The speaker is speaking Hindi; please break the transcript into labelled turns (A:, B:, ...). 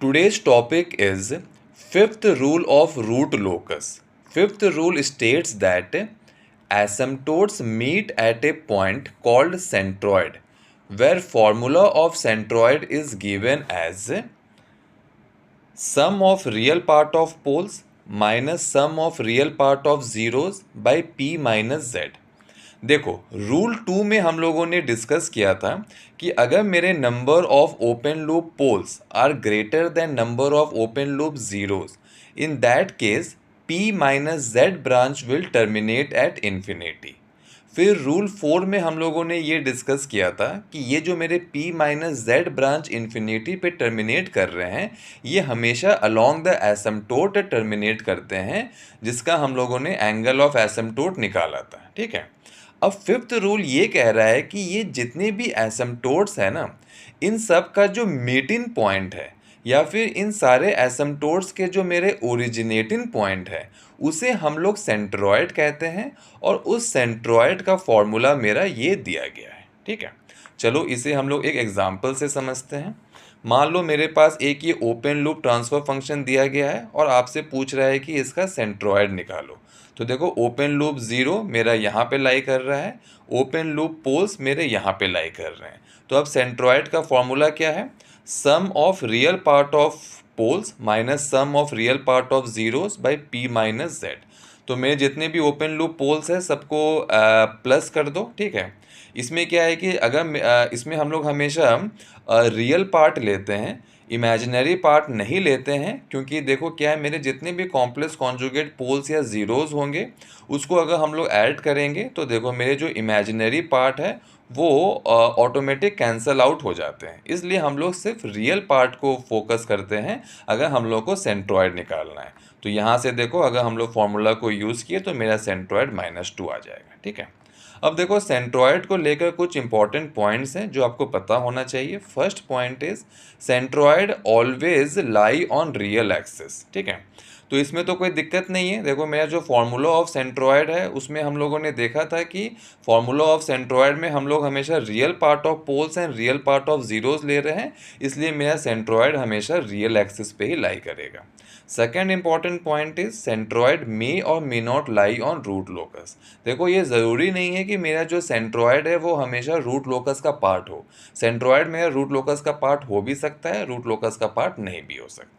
A: Today's topic is fifth rule of root locus. Fifth rule states that asymptotes meet at a point called centroid, where formula of centroid is given as sum of real part of poles minus sum of real part of zeros by p minus z। देखो, रूल 2 में हम लोगों ने डिस्कस किया था कि अगर मेरे number of open loop poles are greater than number of open loop zeros, in that case p minus z branch will terminate at infinity. फिर रूल 4 में हम लोगों ने ये डिस्कस किया था कि ये जो मेरे p minus z branch infinity पे टर्मिनेट कर रहे हैं, ये हमेशा अलोंग द एसिम्प्टोट टर्मिनेट करते हैं, जिसका हम लोगों ने एंगल ऑफ एसिम्प्टोट निकाला था। ठीक है। अब फिफ्थ रूल ये कह रहा है कि ये जितने भी एसिम्प्टोट्स हैं ना, इन सब का जो मीटिंग पॉइंट है या फिर इन सारे एसिम्प्टोट्स के जो मेरे ओरिजिनेटिंग पॉइंट है, उसे हम लोग सेंट्रॉयड कहते हैं और उस सेंट्रॉयड का फॉर्मूला मेरा ये दिया गया है। ठीक है, चलो इसे हम लोग एक एग्जांपल से समझते हैं। मान लो मेरे पास एक ये ओपन लूप ट्रांसफर फंक्शन दिया गया है और आपसे पूछ रहा है कि इसका सेंट्रॉयड निकालो। तो देखो, ओपन लूप ज़ीरो मेरा यहाँ पे लाई कर रहा है, ओपन लूप पोल्स मेरे यहाँ पे लाई कर रहे हैं। तो अब सेंट्रॉयड का फॉर्मूला क्या है? Sum of real part of poles minus sum of real part of zeros by P minus Z. तो मेरे जितने भी ओपन लूप पोल्स हैं सबको प्लस कर दो। ठीक है, इसमें क्या है कि अगर इसमें हम लोग हमेशा रियल पार्ट लेते हैं, इमेजिनरी पार्ट नहीं लेते हैं, क्योंकि देखो क्या है, मेरे जितने भी कॉम्प्लेक्स कॉन्जुगेट पोल्स या ज़ीरोज़ होंगे उसको अगर हम लोग ऐड करेंगे तो देखो मेरे जो इमेजिनरी पार्ट है वो ऑटोमेटिक कैंसल आउट हो जाते हैं। इसलिए हम लोग सिर्फ रियल पार्ट को फोकस करते हैं अगर हम लोग को सेंट्रॉयड निकालना है। तो यहाँ से देखो, अगर हम लोग फॉर्मूला को यूज़ किए तो मेरा सेंट्रॉयड -2 आ जाएगा। ठीक है, अब देखो सेंट्रॉयड को लेकर कुछ इंपॉर्टेंट पॉइंट्स हैं जो आपको पता होना चाहिए। First point is centroid always lie on real axis. ठीक है, तो इसमें तो कोई दिक्कत नहीं है। देखो, मेरा जो फॉर्मूला ऑफ सेंट्रॉयड है उसमें हम लोगों ने देखा था कि फॉर्मूला ऑफ सेंट्रॉयड में हम लोग हमेशा real part of poles and real part of zeros ले रहे हैं, इसलिए मेरा सेंट्रॉयड हमेशा रियल एक्सिस पे ही लाई करेगा। Second important point is centroid may और may not lie on root locus. देखो, ये ज़रूरी नहीं है कि मेरा जो सेंट्रॉयड है वो हमेशा रूट लोकस का पार्ट हो। सेंट्रॉयड मेरा रूट लोकस का पार्ट हो भी सकता है, रूट लोकस का पार्ट नहीं भी हो सकता।